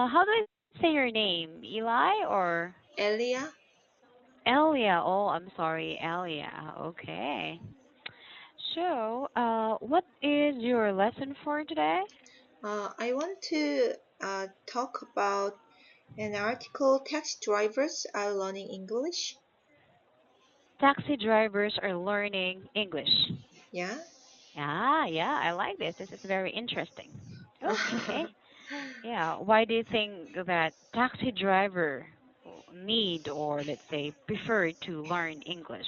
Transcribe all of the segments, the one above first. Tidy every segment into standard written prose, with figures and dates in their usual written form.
How do I say your name? Eli or Elia. Elia? Oh, I'm sorry, Elia. Okay. So, what is your lesson for today? I want to talk about an article taxi drivers are learning English. Taxi drivers are learning English. Yeah. Yeah, I like this. This is very interesting. Okay. Yeah, why do you think that taxi driver need or let's say prefer to learn English?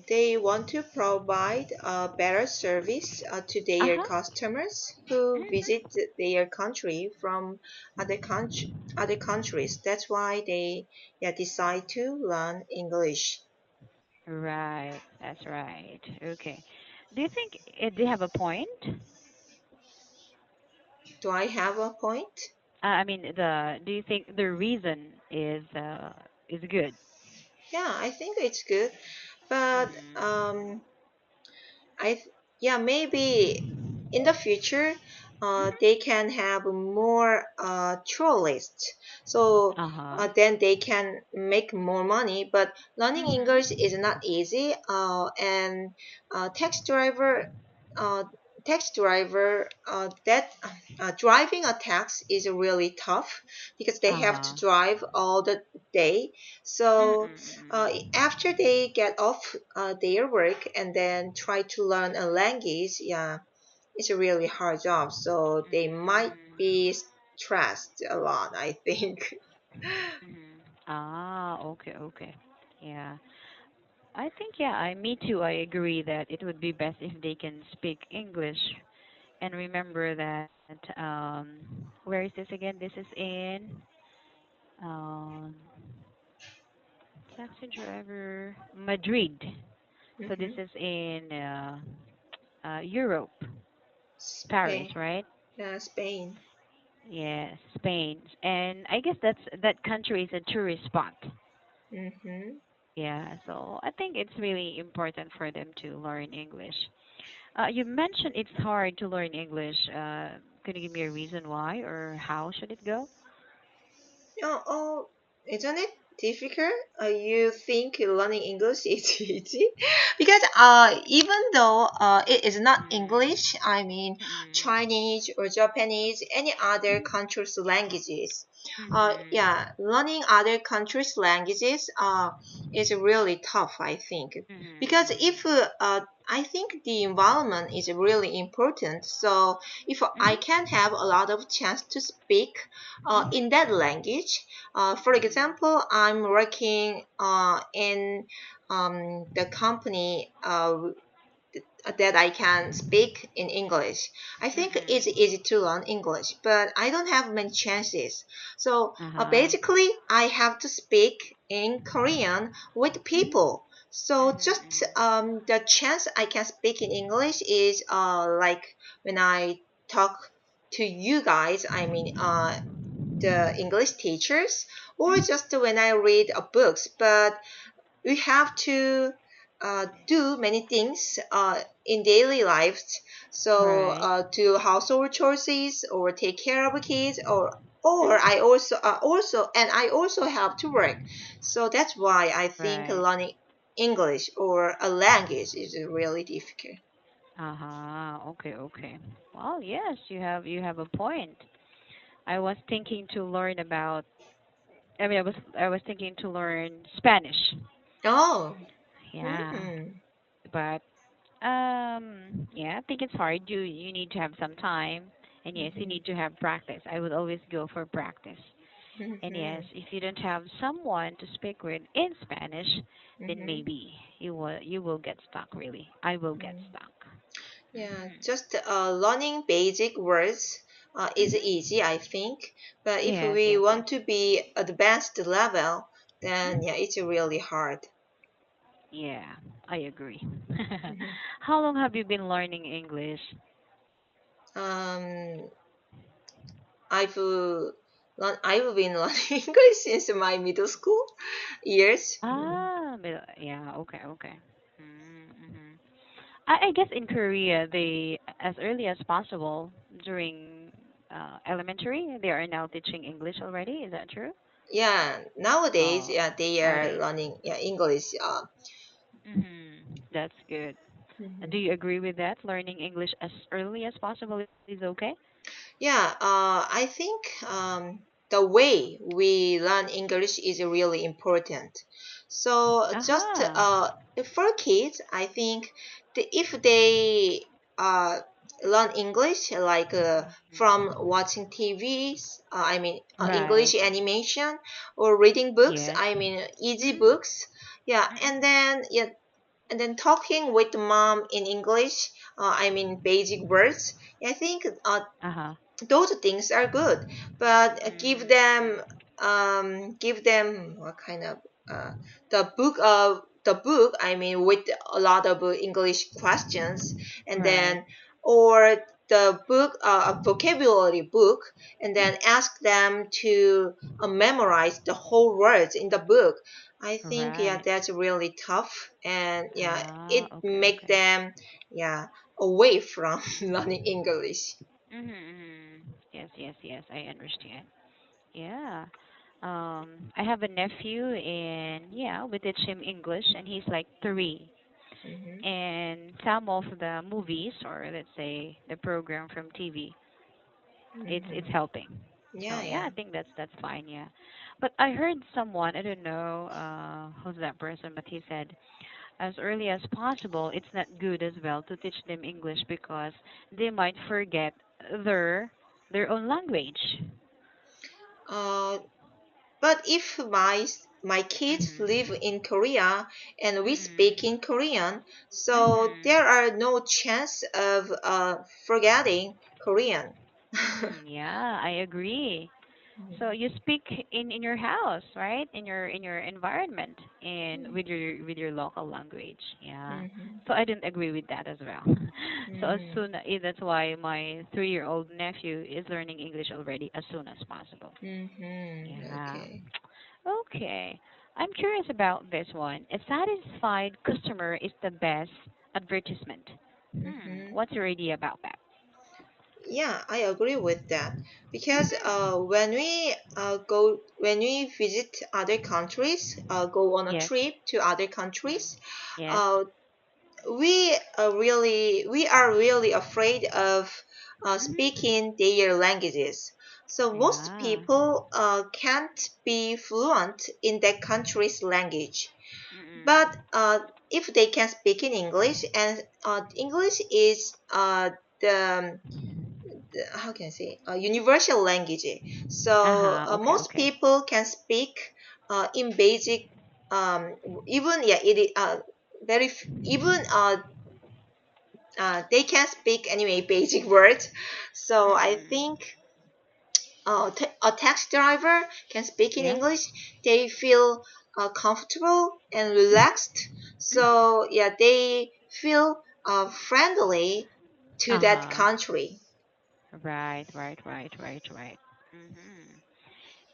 They want to provide a better service to their Uh-huh. customers who Mhm. visit their country from other countries. That's why they decide to learn English. Right, that's right. Okay. Do you think they have a point? Do I have a point? I mean, the do you think the reason is good? Yeah, I think it's good, but Mm-hmm. I th- yeah, maybe in the future, they can have more tourists. So Uh-huh. then they can make more money. But learning English is Mm-hmm. not easy. And taxi driver, uh, that driving a taxi is really tough because they have to Uh-huh. drive all the day. So Mm-mm-mm. after they get off their work and then try to learn a language, yeah, it's a really hard job. So they might be stressed a lot, I think. Mm-hmm. Ah, okay, okay. Yeah. I think yeah, me too. I agree that it would be best if they can speak English and remember that where is this again? This is in um taxi driver Madrid. So this Hmm. is in Europe, Paris, Spain. right? Yeah, Spain. Yes, Spain. And I guess that country is a tourist spot. Hmm. Yeah, so I think it's really important for them to learn English. You mentioned it's hard to learn English. Can you give me a reason why or how should it go? Oh, isn't it difficult? You think learning English is easy? Because even though it is not Mm. English, I mean Mm. Chinese or Japanese, any other countries' languages. Yeah, Mhm. learning other countries' languages is really tough, I think. Because if Mhm. I think the environment is really important. So if I Mhm. can have a lot of chance to speak in that language. For Mhm. example, I'm working in the company that I can speak in English. I think it's Mhm. easy to learn English, but I don't have many chances. So Uh-huh. basically, I have to speak in Korean with people. So just Mhm. the chance I can speak in English is like when I talk to you guys. I mean, the English teachers, or Mhm. just when I read books. But we have to do many things in daily lives. So Right. to household chores or take care of kids or I also have to work. So that's why I think Right. learning English or a language is really difficult. Uh-huh. Okay, okay. Well, yes, you have a point. I was thinking to learn about I was thinking to learn Spanish. Oh. Yeah. Hmm. But yeah, I think it's hard. You need to have some time, and yes, you Hmm. need to have practice. I would always go for practice. And yes, Hmm. if you don't have someone to speak with in Spanish, then Hmm. maybe you will get stuck. Really, I will get Hmm. stuck. Yeah, Mhm. just learning basic words is Mhm. easy, I think. But if Yes, we yes, yes. want to be advanced level, then yeah, Mhm. it's really hard. Yeah, I agree. Mhm. How long have you been learning English? Um, I've been learning English since my middle school years. Yeah, okay, okay. Mm-hmm. I guess in Korea, they as early as possible during elementary, they are now teaching English already. Is that true? Yeah, nowadays, Oh, yeah, they are are they? learning, yeah, English. That's good. Do Mhm. you agree with that? Learning English as early as possible is okay? Yeah, I think the way we learn English is really important. So just Aha. for kids, I think if they uh, learn English like from watching TVs, I mean Right. English animation or reading books, Yes. I mean easy Mhm. books. Yeah, Mhm. and then talking with mom in English, I mean basic words. I think Uh-huh. those things are good, but give them what kind of uh, the book, I mean with a lot of English questions, and Right. then or the book, a vocabulary book, and then ask them to memorize the whole words in the book. I think, yeah, Right. that's really tough, and yeah, Ah, it okay, make okay. them, yeah, away from learning English. Mhm. Mhm. Yes, yes, yes. I understand. Yeah. I have a nephew, and yeah, we teach him English, and he's like 3. Mhm. And some of the movies, or let's say the program from TV, it's Mhm. helping. So Yeah, yeah, yeah. I think that's fine. Yeah. But I heard someone, I don't know who's that person, but he said as early as possible, it's not good as well to teach them English because they might forget their their own language. Uh, but if my kids live Mhm. in Korea and we speak Mhm. in Korean, so Mhm. there are no chance of forgetting Korean. Mhm. Yeah, I agree. So Mhm. you speak in your house, right? In your environment and with your local language. Yeah. Mhm. So I didn't agree with that as well. So as Mhm. soon that's why my 3-year-old nephew is learning English already as soon as possible. Mhm. Yeah. Okay. Okay. I'm curious about this one. A satisfied customer is the best advertisement. Mhm. What's your idea about that? Yeah, I agree with that because Mhm. when we visit other countries, go on a Yes. trip to other Mhm. countries, Yes. uh, we are really afraid of Mhm. speaking their languages. So most Yeah. people can't be fluent in that country's language, but Mm-mm. if they can speak in English, and English is the how can I say, universal language. So Uh-huh. Okay, most okay. people can speak in basic, even yeah, it is even they can speak anyway basic words. So I think Mm-mm. a taxi driver can speak in Yes. English. They feel comfortable and Mhm. relaxed. Mhm. So yeah, they feel friendly to that Uh-huh. country. Right, right, right, right, right. Mhm.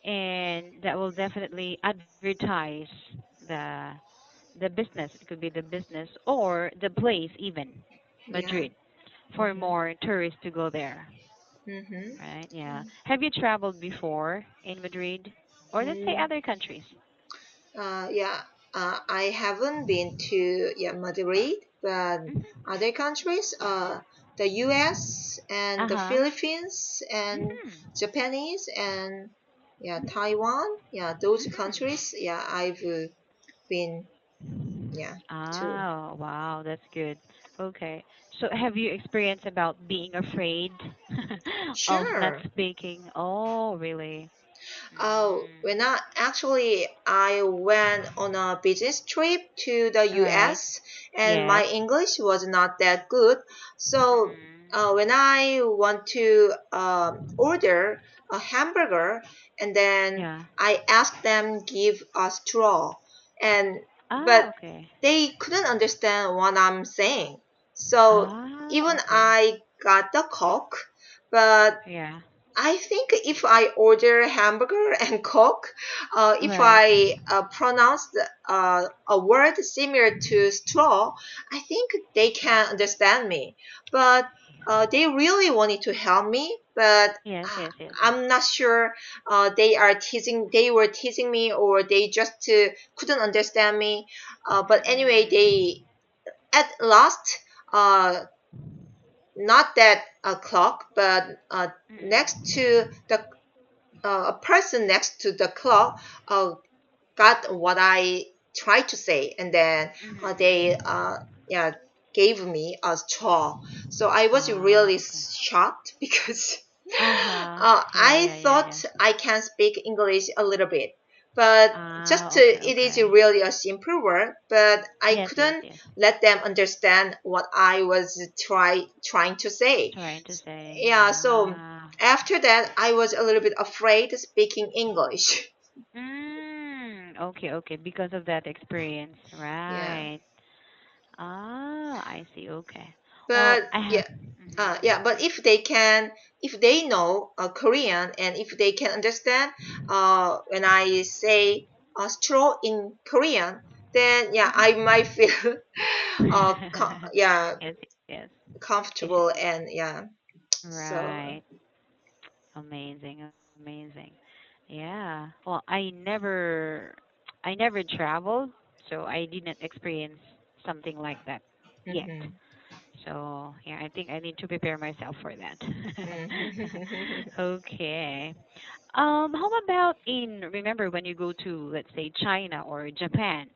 And that will definitely advertise the the business. It could be the business or the place even, Yeah. Madrid, for Mhm. more tourists to go there. Mhm. Right? Yeah. Have you traveled before in Madrid, or let's say Mm, other countries? yeah. I haven't been to, yeah, Madrid, but Mhm. other countries, the U.S. and the Uh-huh. Philippines and Mhm. Japanese and, yeah, Mhm. Taiwan. Yeah, those Mhm. countries. Yeah, I've been, yeah, to. Ah, wow, that's good. Okay. So have you experienced about being afraid of not Sure. speaking? Oh, really? Oh, Mm. when I went on a business trip to the Right. US, and my Yes. English was not that good. So Mhm. when I want to order a hamburger, and then Yeah. I asked them give a straw, and Ah, but okay. they couldn't understand what I'm saying. So Ah, even okay. I got the Coke, but Yeah. I think if I order hamburger and Coke, if Right. I pronounce a word similar to straw, I think they can understand me. But they really wanted to help me. but Yes, yes, yes. I'm not sure they were teasing me, or they just couldn't understand me. But anyway, Mm-mm. they at last, uh, not that clock, but next Mm-mm. to the a person next to the clock uh, got what I tried to say, and then they Mm-mm. yeah, gave me a straw. So I was Ah, really okay. shocked because Uh-huh. Yeah, I yeah, yeah, yeah. thought I can speak English a little bit, but Ah, okay, it is okay. really a simple word. But I Yes, yes, couldn't yes. let them understand what I was trying to say. Trying to say, Yeah, so ah. after that, I was a little bit afraid speaking English. Okay, okay. Because of that experience, Yeah, right? Ah, I see. Okay. Well, but I have. Mhm. yeah. But if they know Korean, and if they can understand when I say straw in Korean, then yeah, I might Mhm. feel yeah, Yes, yes. It's comfortable, and yeah. So right. Amazing, amazing. Yeah. Well, I never traveled, so I didn't experience something like that yet. mhm. So, yeah, I think I need to prepare myself for that. Mhm. Okay. How about remember when you go to, let's say, China or Japan,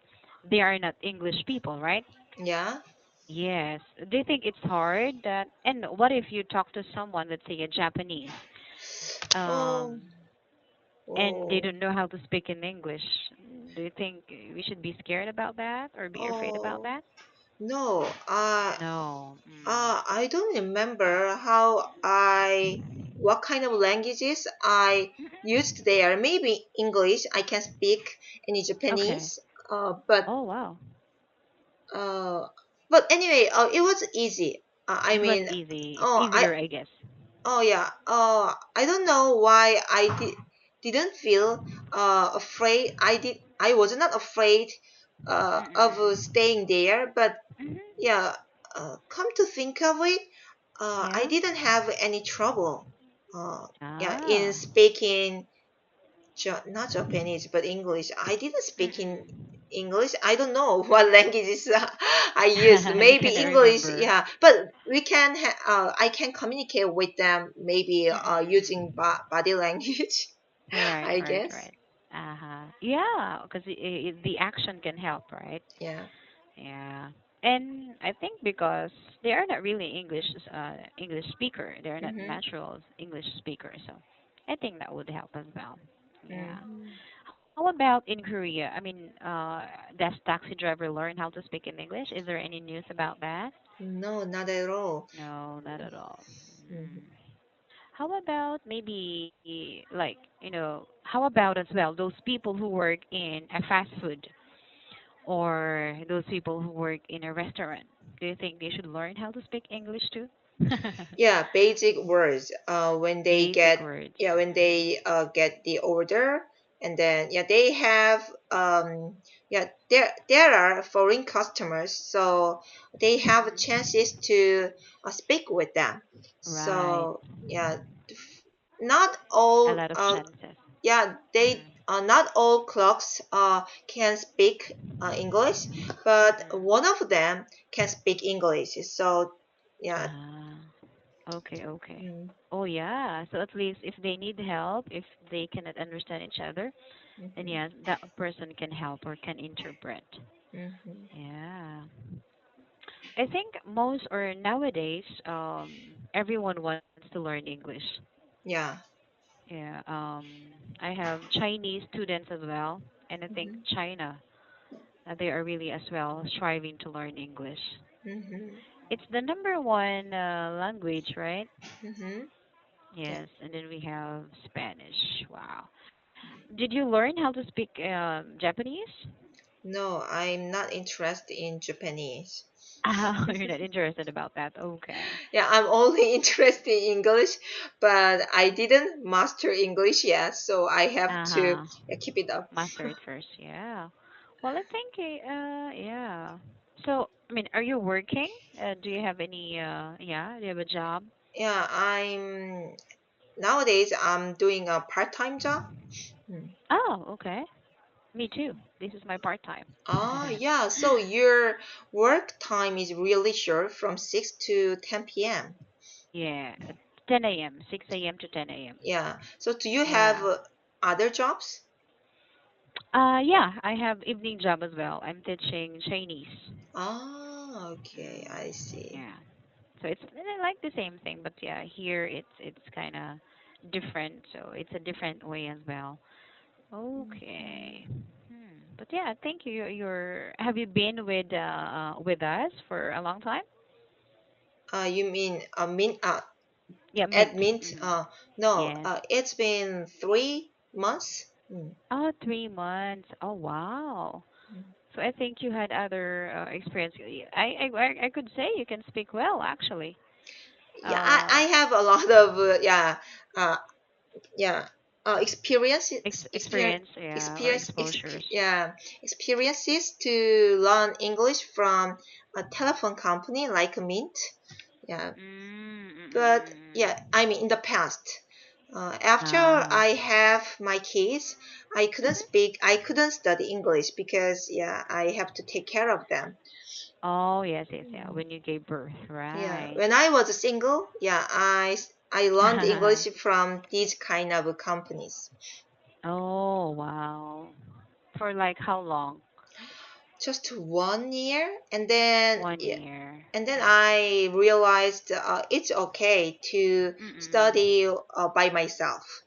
they are not English people, right? Yeah. Yes. Do you think it's hard and what if you talk to someone, let's say a Japanese, Oh. um, and they Oh. don't know how to speak in English? Do you think we should be scared about that or be afraid about Oh. that? No. No. I don't remember what kind of languages I used there. Maybe English. I can speak any Okay. Japanese. But Oh, wow. uh, but anyway, it was easy. I It was mean, easy. It's oh, easier, I guess. yeah. I don't know why didn't feel afraid. I was not afraid of Mm-mm. staying there, but Mhm. yeah, come to think of it, I Yeah. didn't have any trouble. Yeah, in Ah. speaking not Japanese but English. I didn't speak in Mm-mm. English. I don't know what languages I used. You Maybe cannot English. remember. Yeah, but I can communicate with them. Maybe using Mm-mm. body language. Right, I right, guess. right. Uh-huh. Yeah, because the action can help, right? Yeah. Yeah. And I think because they are not really English speaker, they are not Mhm. natural English speaker, so I think that would help as well. Yeah. Mhm. How about in Korea? I mean, does taxi driver learn how to speak in English? Is there any news about that? No, not at all. No, not at all. Mhm. How about maybe how about as well those people who work in a fast food or those people who work in a restaurant? Do you think they should learn how to speak English too? Yeah, basic words when they Basic get, words. yeah, when they get the order, and then yeah, they have yeah, there are foreign customers, so they have Mm-hmm. chances to speak with them. Right. So yeah, not A all lot of chances. yeah, they Mm-hmm. not all clocks can speak English, but one Mm-mm. of them can speak English. So yeah. Ah, okay, okay. Mm. Oh yeah. So at least if they need help, if they cannot understand each other, then Mhm. yeah, that person can help or can interpret. Mhm. Yeah. I think most or nowadays, everyone wants to learn English. Yeah. Yeah. I have Chinese students as well, and I think Mhm. China, they are really as well striving to learn English. Mhm. It's the number one language, right? Mhm. Yeah. Yes, and then we have Spanish. Wow. Did you learn how to speak Japanese? No, I'm not interested in Japanese. Oh, you're not interested about that. Okay. Yeah, I'm only interested in English, but I didn't master English yet, so I have to Uh-huh. keep it up. Master it first. Yeah. Well, I think, yeah. So, I mean, are you working? Do you have any, yeah, do you have a job? Yeah, I'm. nowadays I'm doing a part-time job. Mm. Oh, okay. Me too. This is my part time. Ah, yeah. So your work time is really short, from 6 to 10 p.m. Yeah, 10 a.m., 6 a.m. to 10 a.m. Yeah. So do you have Yeah. other jobs? Yeah, I have evening job as well. I'm teaching Chinese. Ah, okay. Mm, I see. yeah. So it's like the same thing, but yeah, here it's kind of different. So it's a different way as well. Okay. Mhm. But yeah, thank you. Have you been with us for a long time? You mean Yeah, at Mint. Mint? No, Yes. it's been 3 months. Mm. Oh, 3 months. Oh, wow. Mm. So I think you had other experience. I could say you can speak well, actually. Yeah, I Uh, have a lot of uh, yeah experience experience Experience, yeah, or experience exposures. yeah, experiences to learn English from a telephone company like Mint. Yeah, Mm, mm, mm, but mm, yeah, mm. I mean in the past. After Ah. I have my kids, Mhm. I couldn't study English because yeah, I have to take care of them. Oh, yes, yes, yeah. Mm. When you gave birth, Yeah, right? when I was single, yeah, I learned English from these kind of companies. Oh, wow. For like how long? Just 1 year, and then One yeah, year. and then Yeah. I realized it's okay to Mm-mm. study by myself.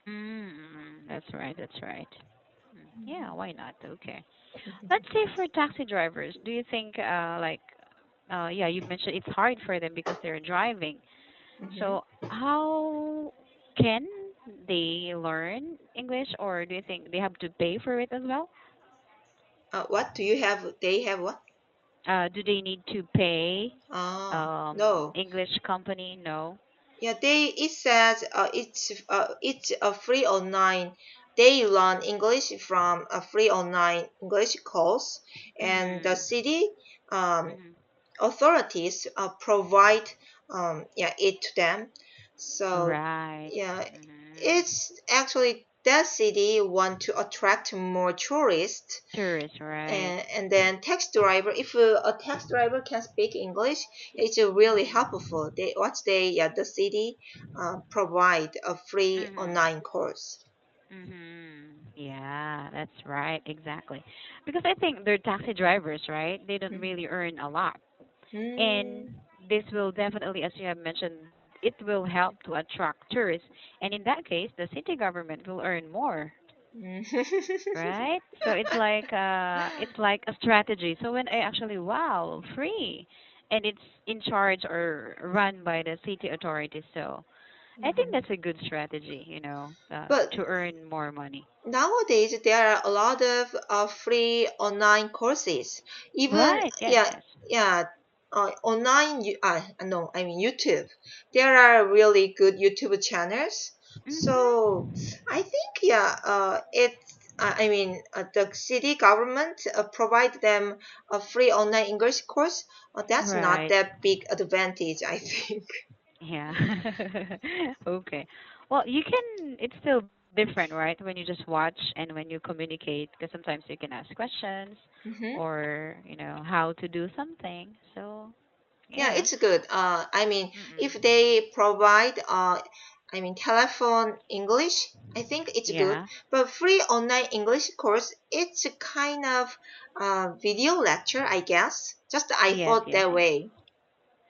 Mm-mm. That's right, that's right. Yeah, Mhm. why not? Okay. Let's say for taxi drivers, do you think yeah, you mentioned it's hard for them because they're driving. Mhm. So how can they learn English, or do you think they have to pay for it as well? What do you have? They have what? Do they need to pay No. English company? No. Yeah, it says it's a free online. They learn English from a free online English course, and the Mhm. city um, Mhm. authorities provide yeah it to them. So Right. yeah, Mhm. it's actually that city want to attract more tourists, Tourist, right? and then taxi driver, if a taxi driver can speak English, it's really Mhm. helpful. They yeah, the city provide a free Mhm. online course. Yeah, that's right. Exactly. Because I think they're taxi drivers, right? They don't Mhm. really earn a lot. And Mm. this will definitely, as you have mentioned, it will help to attract tourists. And in that case, the city government will earn more, Mm. right? So it's like a strategy. So when I actually wow, free, and it's in charge or run by the city authorities. So I think Mhm. that's a good strategy, But to earn more money. nowadays there are a lot of free online courses. Even Right? Yes, yeah, yes. yeah, online. No, I mean YouTube. There are really good YouTube channels. So Mhm. I think yeah, I mean, the city government provide them a free online English course. That's not Right. that big advantage, I think. Yeah. Okay. Well, you can, it's still different, right? When you just watch and when you communicate, because sometimes you can ask questions Hmm. or, how to do something. So, Yeah, yeah. it's good. I mean, if Mm-mm. they provide, I mean, telephone English, I think it's good. Yeah. But free online English course, it's a kind of video lecture, I guess. Just I Yes, thought yes, that yes. way.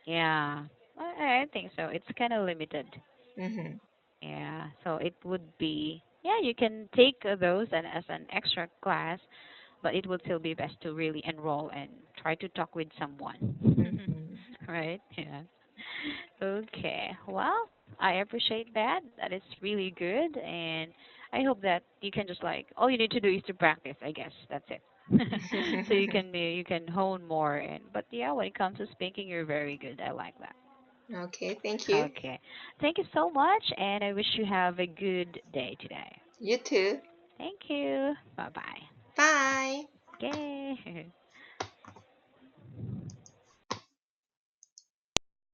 Yeah. I think so. It's kind of limited. Hmm. Yeah. So it would be, yeah, you can take those and as an extra class, but it would still be best to really enroll and try to talk with someone. Hmm. Right? Yeah. Okay. Well, I appreciate that. That is really good, and I hope that you can just like all you need to do is to practice. I guess that's it. So you can hone more. And but yeah, when it comes to speaking, you're very good. I like that. Okay, thank you. Okay. Thank you so much, and I wish you have a good day today. You too. Thank you. Bye bye. Bye. Yay.